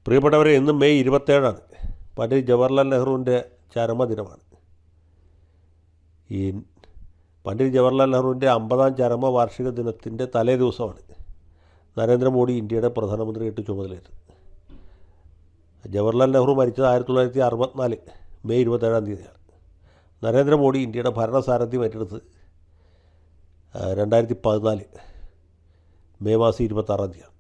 പ്രിയപ്പെട്ടവരെ, ഇന്ന് മെയ് 27 പണ്ഡിറ്റ് ജവഹർലാൽ നെഹ്റുവിൻ്റെ ചരമദിനമാണ്. ഈ പണ്ഡിറ്റ് ജവഹർലാൽ നെഹ്റുവിൻ്റെ 50ാം ചരമവാർഷിക ദിനത്തിൻ്റെ തലേ ദിവസമാണ് നരേന്ദ്രമോദി ഇന്ത്യയുടെ പ്രധാനമന്ത്രിയായിട്ട് ചുമതലയേറ്റത്. ജവഹർലാൽ നെഹ്റു മരിച്ചത് 1964 മെയ് 27 നരേന്ദ്രമോദി ഇന്ത്യയുടെ ഭരണസാരഥ്യം ഏറ്റെടുത്ത് 2014 മെയ് മാസം 26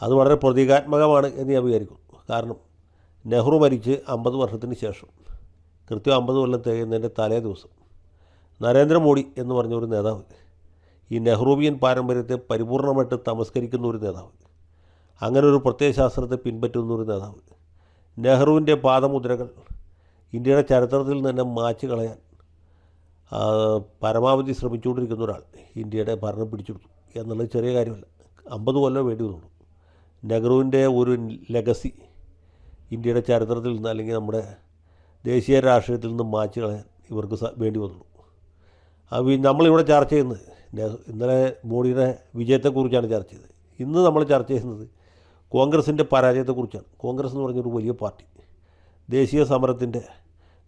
അത് വളരെ പ്രതീകാത്മകമാണ് എന്ന് ഞാൻ വിചാരിക്കുന്നു. കാരണം നെഹ്റു മരിച്ച് 50 വർഷത്തിന് ശേഷം കൃത്യം 50 കൊല്ലം തികയുന്നതിൻ്റെ തലേ ദിവസം നരേന്ദ്രമോദി എന്ന് പറഞ്ഞ ഒരു നേതാവ്, ഈ നെഹ്റുവിയൻ പാരമ്പര്യത്തെ പരിപൂർണമായിട്ട് തമസ്കരിക്കുന്ന ഒരു നേതാവ്, അങ്ങനെ ഒരു പ്രത്യയശാസ്ത്രത്തെ പിൻപറ്റുന്ന ഒരു നേതാവ്, നെഹ്റുവിൻ്റെ പാദമുദ്രകൾ ഇന്ത്യയുടെ ചരിത്രത്തിൽ തന്നെ മായ്ച്ചു കളയാൻ പരമാവധി ശ്രമിച്ചുകൊണ്ടിരിക്കുന്ന ഒരാൾ ഇന്ത്യയുടെ ഭരണം പിടിച്ചെടുത്തു എന്നുള്ളത് ചെറിയ കാര്യമല്ല. 50 കൊല്ലം വേണ്ടി വന്നുള്ളൂ. നെഹ്റുവിൻ്റെ ഒരു ലെഗസി ഇന്ത്യയുടെ ചരിത്രത്തിൽ നിന്ന്, അല്ലെങ്കിൽ നമ്മുടെ ദേശീയ രാഷ്ട്രീയത്തിൽ നിന്ന് മായ്ച്ചു കളയാൻ ഇവർക്ക് വേണ്ടി വന്നുള്ളൂ. നമ്മളിവിടെ ചർച്ച ചെയ്യുന്നത് ഇന്നലെ മോഡിയുടെ വിജയത്തെക്കുറിച്ചാണ് ചർച്ച ചെയ്തത്. ഇന്ന് നമ്മൾ ചർച്ച ചെയ്യുന്നത് കോൺഗ്രസിൻ്റെ പരാജയത്തെക്കുറിച്ചാണ്. കോൺഗ്രസ് എന്ന് പറഞ്ഞൊരു വലിയ പാർട്ടി, ദേശീയ സമരത്തിൻ്റെ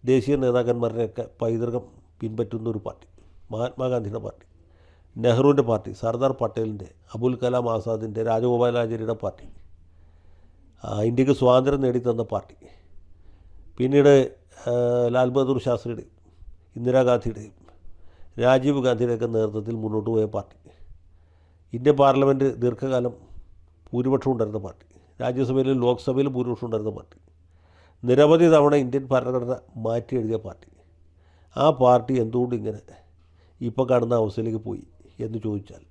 ദേശീയ നേതാക്കന്മാരുടെയൊക്കെ പൈതൃകം പിൻപറ്റുന്ന ഒരു പാർട്ടി, മഹാത്മാഗാന്ധിയുടെ പാർട്ടി, നെഹ്റുവിൻ്റെ പാർട്ടി, സർദാർ പട്ടേലിൻ്റെ, അബുൽ കലാം ആസാദിൻ്റെ, രാജഗോപാലാചാര്യയുടെ പാർട്ടി, ഇന്ത്യക്ക് സ്വാതന്ത്ര്യം നേടിത്തന്ന പാർട്ടി, പിന്നീട് ലാൽ ബഹദൂർ ശാസ്ത്രിയുടെയും ഇന്ദിരാഗാന്ധിയുടെയും രാജീവ് ഗാന്ധിയുടെയൊക്കെ നേതൃത്വത്തിൽ മുന്നോട്ട് പോയ പാർട്ടി, ഇന്ത്യൻ പാർലമെൻറ്റ് ദീർഘകാലം ഭൂരിപക്ഷം ഉണ്ടായിരുന്ന പാർട്ടി, രാജ്യസഭയിലും ലോക്സഭയിലും ഭൂരിപക്ഷം ഉണ്ടായിരുന്ന പാർട്ടി, നിരവധി തവണ ഇന്ത്യൻ ഭരണഘടന മാറ്റി എഴുതിയ പാർട്ടി. ആ പാർട്ടി എന്തുകൊണ്ട് ഇങ്ങനെ ഇപ്പോൾ കാണുന്ന അവസ്ഥയിലേക്ക് പോയി എന്ന് ചോദിച്ചാൽ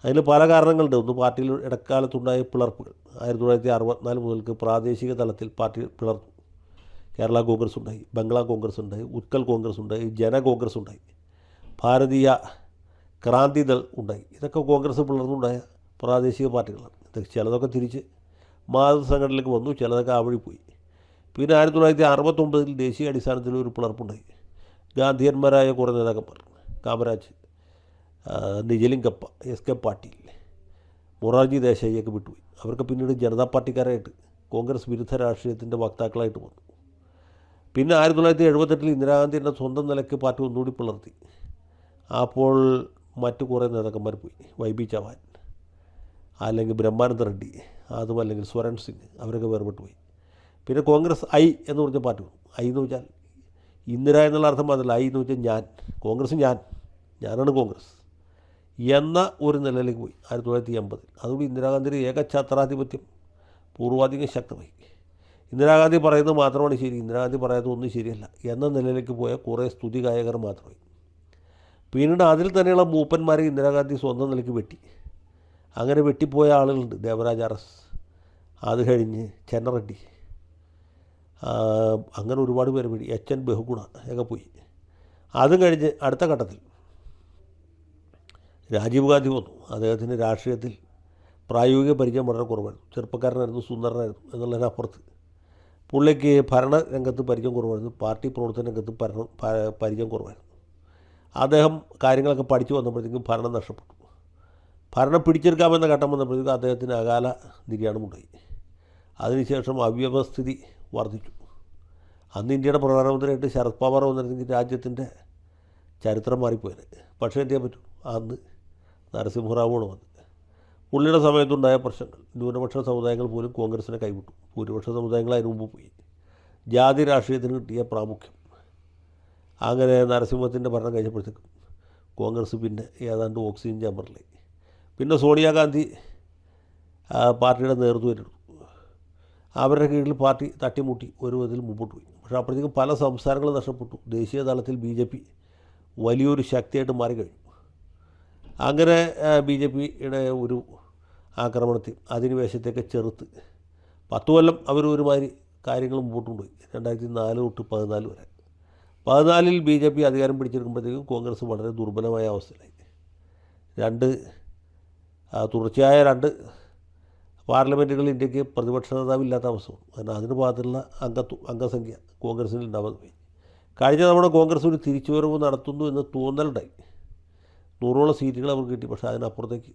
അതിന് പല കാരണങ്ങളുണ്ട്. ഒന്ന്, പാർട്ടിയിൽ ഇടക്കാലത്തുണ്ടായ പിളർപ്പുകൾ. 1964 മുതൽക്ക് പ്രാദേശിക തലത്തിൽ പാർട്ടി പിളർന്നു. കേരള കോൺഗ്രസ് ഉണ്ടായി, ബംഗ്ലാ കോൺഗ്രസ് ഉണ്ടായി, ഉത്കൽ കോൺഗ്രസ് ഉണ്ടായി, ജന കോൺഗ്രസ് ഉണ്ടായി, ഭാരതീയ ക്രാന്തി ദൾ ഉണ്ടായി. ഇതൊക്കെ കോൺഗ്രസ് പിളർന്നുണ്ടായ പ്രാദേശിക പാർട്ടികളാണ്. ഇതൊക്കെ ചിലതൊക്കെ തിരിച്ച് മാതൃസംഘടനയിലേക്ക് വന്നു, ചിലതൊക്കെ ആ വഴി പോയി. പിന്നെ 1969 ദേശീയ അടിസ്ഥാനത്തിൽ ഒരു പിളർപ്പുണ്ടായി. ഗാന്ധിയന്മാരായ കുറേ നേതാക്കന്മാർ, കാമരാജ്, നിജലിംഗപ്പ, SK പാട്ടീൽ, മൊറാർജി ദേശായിയൊക്കെ വിട്ടുപോയി. അവർക്ക് പിന്നീട് ജനതാ പാർട്ടിക്കാരായിട്ട് കോൺഗ്രസ് വിരുദ്ധ രാഷ്ട്രീയത്തിൻ്റെ വക്താക്കളായിട്ട് വന്നു. പിന്നെ 1978 ഇന്ദിരാഗാന്ധി എൻ്റെ സ്വന്തം നിലയ്ക്ക് പാർട്ടി ഒന്നുകൂടി പിളർത്തി. അപ്പോൾ മറ്റു കുറേ നേതാക്കന്മാർ പോയി. YB ചവാൻ, അല്ലെങ്കിൽ ബ്രഹ്മാനന്ദ റെഡ്ഡി, അതും അല്ലെങ്കിൽ സ്വരൺ സിംഗ്, അവരൊക്കെ വേർപെട്ട് പോയി. പിന്നെ കോൺഗ്രസ് ഐ എന്ന് പറഞ്ഞ പാർട്ടി വന്നു. ഐ എന്ന് വെച്ചാൽ ഇന്ദിര എന്നുള്ള അർത്ഥം മാത്രമല്ല, ഐ എന്ന് വെച്ചാൽ ഞാൻ, കോൺഗ്രസ് ഞാനാണ് കോൺഗ്രസ് എന്ന ഒരു നിലയിലേക്ക് പോയി 1980. അതുകൊണ്ട് ഇന്ദിരാഗാന്ധിയുടെ ഏകഛത്രാധിപത്യം പൂർവാധികം ശക്തമായി. ഇന്ദിരാഗാന്ധി പറയുന്നത് മാത്രമാണ് ശരി, ഇന്ദിരാഗാന്ധി പറയാത്തത് ഒന്നും ശരിയല്ല എന്ന നിലയിലേക്ക് പോയ കുറേ സ്തുതി ഗായകർ മാത്രമായി. പിന്നീട് അതിൽ തന്നെയുള്ള മൂപ്പന്മാരെ ഇന്ദിരാഗാന്ധി സ്വന്തം നിലയ്ക്ക് വെട്ടി. അങ്ങനെ വെട്ടിപ്പോയ ആളുകളുണ്ട്. ദേവരാജ് അറസ്, അത് കഴിഞ്ഞ് ചെന്നറെഡ്ഡി, അങ്ങനെ ഒരുപാട് പേര് വെടി, HN ബഹുഗുണ ഒക്കെ പോയി. അതും കഴിഞ്ഞ് അടുത്ത ഘട്ടത്തിൽ രാജീവ് ഗാന്ധി വന്നു. അദ്ദേഹത്തിന് രാഷ്ട്രീയത്തിൽ പ്രായോഗിക പരിചയം വളരെ കുറവായിരുന്നു. ചെറുപ്പക്കാരനായിരുന്നു, സുന്ദരനായിരുന്നു എന്നുള്ളതിനപ്പുറത്ത് പുള്ളിക്ക് ഭരണരംഗത്ത് പരിചയം കുറവായിരുന്നു, പാർട്ടി പ്രവർത്തന രംഗത്ത് പരിചയം കുറവായിരുന്നു. അദ്ദേഹം കാര്യങ്ങളൊക്കെ പഠിച്ചു വന്നപ്പോഴത്തേക്കും ഭരണം നഷ്ടപ്പെട്ടു. ഭരണം പിടിച്ചെടുക്കാമെന്ന ഘട്ടം വന്നപ്പോഴത്തേക്കും അദ്ദേഹത്തിന് അകാല നിര്യാണമുണ്ടായി. അതിനുശേഷം അവ്യവസ്ഥിതി വർദ്ധിച്ചു. അന്ന് ഇന്ത്യയുടെ പ്രധാനമന്ത്രിയായിട്ട് ശരത് പവാർ വന്നിരുന്നെങ്കിൽ രാജ്യത്തിൻ്റെ ചരിത്രം മാറിപ്പോയത്. പക്ഷേ എന്ത് ചെയ്യാൻ പറ്റും, അന്ന് നരസിംഹറാവുമാണ് വന്നത്. പുള്ളിയുടെ സമയത്തുണ്ടായ പ്രശ്നങ്ങൾ, ന്യൂനപക്ഷ സമുദായങ്ങൾ പോലും കോൺഗ്രസിനെ കൈവിട്ടു. ഭൂരിപക്ഷ സമുദായങ്ങൾ അതിന് മുമ്പ് പോയി. ജാതി രാഷ്ട്രീയത്തിന് കിട്ടിയ പ്രാമുഖ്യം, അങ്ങനെ നരസിംഹത്തിൻ്റെ ഭരണം കഴിഞ്ഞപ്പോഴത്തേക്കും കോൺഗ്രസ് പിന്നെ ഏതാണ്ട് ഓക്സിജൻ ചാമ്പറിലായി. പിന്നെ സോണിയാഗാന്ധി പാർട്ടിയുടെ നേതൃത്വം ഏറ്റെടുത്തു. അവരുടെ കീഴിൽ പാർട്ടി തട്ടിമുട്ടി ഒരു വിധത്തിൽ മുമ്പോട്ട് പോയി. പക്ഷേ അപ്പോഴത്തേക്കും പല സംസ്ഥാനങ്ങളും നഷ്ടപ്പെട്ടു. ദേശീയ തലത്തിൽ BJP വലിയൊരു ശക്തിയായിട്ട് മാറിക്കഴിഞ്ഞു. അങ്ങനെ BJPയുടെ ഒരു ആക്രമണത്തിൽ അധിനിവേശത്തെയൊക്കെ ചെറുത്ത് 10 കൊല്ലം അവർ ഒരുമാതിരി കാര്യങ്ങൾ മുമ്പോട്ട് കൊണ്ടുപോയി. 2004 തൊട്ട് 2014 വരെ. 2014 BJP അധികാരം പിടിച്ചെടുക്കുമ്പോഴത്തേക്കും കോൺഗ്രസ് വളരെ ദുർബലമായ അവസ്ഥയിലായി. തുടർച്ചയായ 2 പാർലമെൻറ്റുകൾ ഇന്ത്യക്ക് പ്രതിപക്ഷ നേതാവില്ലാത്ത അവസ്ഥ വന്നു. കാരണം അതിന് പാകത്തിലുള്ള അംഗസംഖ്യ കോൺഗ്രസിൽ ഉണ്ടാവാതെ പോയി. കഴിഞ്ഞ തവണ കോൺഗ്രസ് ഒരു തിരിച്ചുവരവ് നടത്തുന്നു എന്ന് തോന്നലുണ്ടായി. 100ഓളം സീറ്റുകൾ അവർക്ക് കിട്ടി. പക്ഷേ അതിനപ്പുറത്തേക്ക്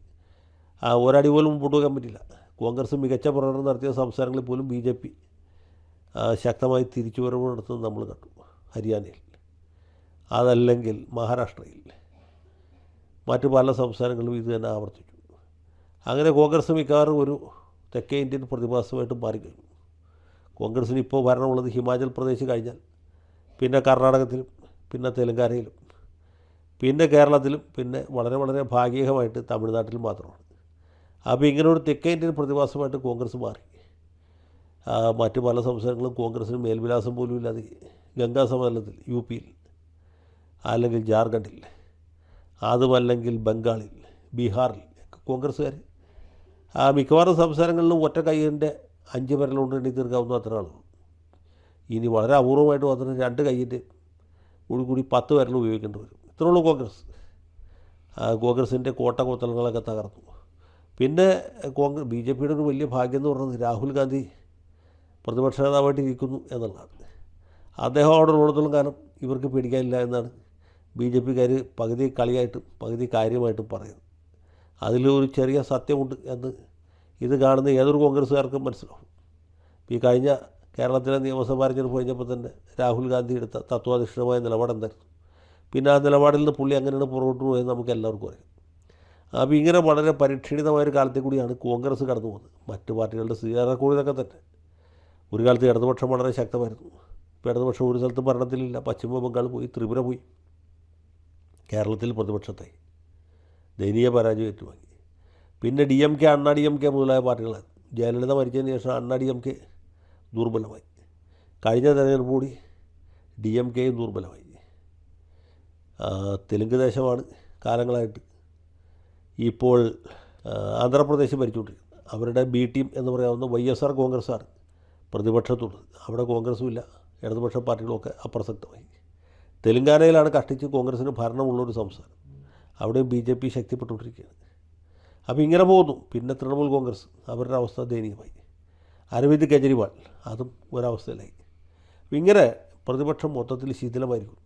ഒരടി പോലും മുമ്പോട്ട് പോകാൻ പറ്റില്ല. കോൺഗ്രസ് മികച്ച പ്രകടനം നടത്തിയ സംസ്ഥാനങ്ങളിൽ പോലും ബി ജെ പി ശക്തമായി തിരിച്ചുവരവ് നടത്തുന്നത് നമ്മൾ കണ്ടു. ഹരിയാനയിൽ, അതല്ലെങ്കിൽ മഹാരാഷ്ട്രയിൽ, മറ്റു പല സംസ്ഥാനങ്ങളിലും ഇത് തന്നെ ആവർത്തിച്ചു. അങ്ങനെ കോൺഗ്രസ് മിക്കവാറും ഒരു തെക്കേ ഇന്ത്യൻ പ്രതിഭാസമായിട്ട് മാറിക്കഴിഞ്ഞു. കോൺഗ്രസ്സിന് ഇപ്പോൾ ഭരണമുള്ളത് ഹിമാചൽ പ്രദേശ് കഴിഞ്ഞാൽ പിന്നെ കർണാടകത്തിലും പിന്നെ തെലങ്കാനയിലും പിന്നെ കേരളത്തിലും പിന്നെ വളരെ വളരെ ഭാഗികമായിട്ട് തമിഴ്നാട്ടിലും മാത്രമാണ്. അപ്പോൾ ഇങ്ങനെ ഒരു തെക്കേ ഇന്ത്യൻ പ്രതിഭാസമായിട്ട് കോൺഗ്രസ് മാറി. മറ്റു പല സംസ്ഥാനങ്ങളും കോൺഗ്രസ്സിന് മേൽവിലാസം പോലും ഇല്ലാതെ ഗംഗാ സമതലത്തിൽ യു പിയിൽ, അല്ലെങ്കിൽ ജാർഖണ്ഡിൽ, അതുമല്ലെങ്കിൽ ബംഗാളിൽ, ബീഹാറിൽ കോൺഗ്രസ്സുകാർ മിക്കവാറും സംസ്ഥാനങ്ങളിലും ഒറ്റ കൈയിൻ്റെ 5 വിരലുകൊണ്ട് എണ്ണി തീർക്കാവുന്ന അത്ര ആളുകൾ. ഇനി വളരെ അപൂർവമായിട്ട് മാത്രം 2 കൈയിൻ്റെ കൂടി 10 വിരൽ ഉപയോഗിക്കേണ്ടി വരും. ഇത്രയുള്ളൂ കോൺഗ്രസ്. കോൺഗ്രസിൻ്റെ കോട്ടകൊത്തളങ്ങളൊക്കെ തകർന്നു. പിന്നെ ബി ജെ പിയുടെ ഒരു വലിയ ഭാഗ്യം എന്ന് പറയുന്നത് രാഹുൽ ഗാന്ധി പ്രതിപക്ഷ നേതാവായിട്ട് ഇരിക്കുന്നു എന്നുള്ളതാണ്. അദ്ദേഹം അവിടെ ഉള്ളിടത്തോളം കാലം ഇവർക്ക് പേടിക്കാനില്ല എന്നാണ് ബി ജെ പിക്കാർ പകുതി കളിയായിട്ടും പകുതി കാര്യമായിട്ടും പറയുന്നത്. അതിലൊരു ചെറിയ സത്യമുണ്ട് എന്ന് ഇത് കാണുന്ന ഏതൊരു കോൺഗ്രസ്സുകാർക്കും മനസ്സിലാവും. ഈ കഴിഞ്ഞ കേരളത്തിലെ നിയമസഭാ തെരഞ്ഞെടുപ്പ് കഴിഞ്ഞപ്പോൾ തന്നെ രാഹുൽ ഗാന്ധി എടുത്ത തത്വാധിഷ്ഠിതമായ നിലപാടെന്തായിരുന്നു? പിന്നെ ആ നിലപാടിൽ നിന്ന് പുള്ളി അങ്ങനെയാണ് പുറകോട്ട് പോയത് നമുക്ക് എല്ലാവർക്കും അറിയാം. അപ്പോൾ ഇങ്ങനെ വളരെ പരിക്ഷീണിതമായൊരു കാലത്തെ കൂടിയാണ് കോൺഗ്രസ് കടന്നു പോകുന്നത്. മറ്റ് പാർട്ടികളുടെ സ്ഥിതികൂടി ഇതൊക്കെ തന്നെ. ഒരു കാലത്ത് ഇടതുപക്ഷം വളരെ ശക്തമായിരുന്നു. ഇപ്പോൾ ഇടതുപക്ഷം ഒരു സ്ഥലത്തും ഭരണത്തിലില്ല. പശ്ചിമ ബംഗാൾ പോയി, ത്രിപുര പോയി, കേരളത്തിൽ പ്രതിപക്ഷത്തായി ദയനീയ പരാജയം ഏറ്റുവാങ്ങി. പിന്നെ ഡി എം കെ, അണ്ണാ ഡി എം കെ മുതലായ പാർട്ടികളാണ്. ജയലളിത മരിച്ചതിന് ശേഷം അണ്ണാ ഡി എം കെ ദുർബലമായി. കഴിഞ്ഞ തെരഞ്ഞെടുപ്പ് കൂടി ഡി എം കെയും ദുർബലമായി. തെലുങ്ക് ദേശമാണ് കാലങ്ങളായിട്ട് ഇപ്പോൾ ആന്ധ്രാപ്രദേശ് ഭരിച്ചുകൊണ്ടിരിക്കുന്നത്. അവരുടെ ബി ടീം എന്ന് പറയാവുന്ന YSR കോൺഗ്രസ്സാണ് പ്രതിപക്ഷത്തുള്ളത്. അവിടെ കോൺഗ്രസും ഇല്ല, ഇടതുപക്ഷ പാർട്ടികളൊക്കെ അപ്രസക്തമായി. തെലുങ്കാനയിലാണ് കഷ്ടിച്ച് കോൺഗ്രസ്സിന് ഭരണമുള്ളൊരു സംസ്ഥാനം. അവിടെയും ബി ജെ പി ശക്തിപ്പെട്ടുകൊണ്ടിരിക്കുകയാണ്. അപ്പോൾ ഇങ്ങനെ പോകുന്നു. പിന്നെ തൃണമൂൽ കോൺഗ്രസ്, അവരുടെ അവസ്ഥ ദയനീയമായി. അരവിന്ദ് കെജ്രിവാൾ, അതും ഒരവസ്ഥയിലായി. ഇങ്ങനെ പ്രതിപക്ഷം മൊത്തത്തിൽ ശിഥിലമായിരിക്കും.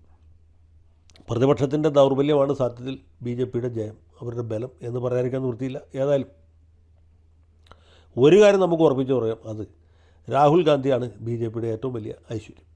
പ്രതിപക്ഷത്തിൻ്റെ ദൗർബല്യമാണ് സത്യത്തിൽ ബി ജെ പിയുടെ ജയം, അവരുടെ ബലം എന്ന് പറയാതിരിക്കാൻ നിവൃത്തിയില്ല. ഏതായാലും ഒരു കാര്യം നമുക്ക് ഉറപ്പിച്ച് പറയാം, അത് രാഹുൽ ഗാന്ധിയാണ് ബി ജെ പിയുടെ ഏറ്റവും വലിയ ഐശ്വര്യം.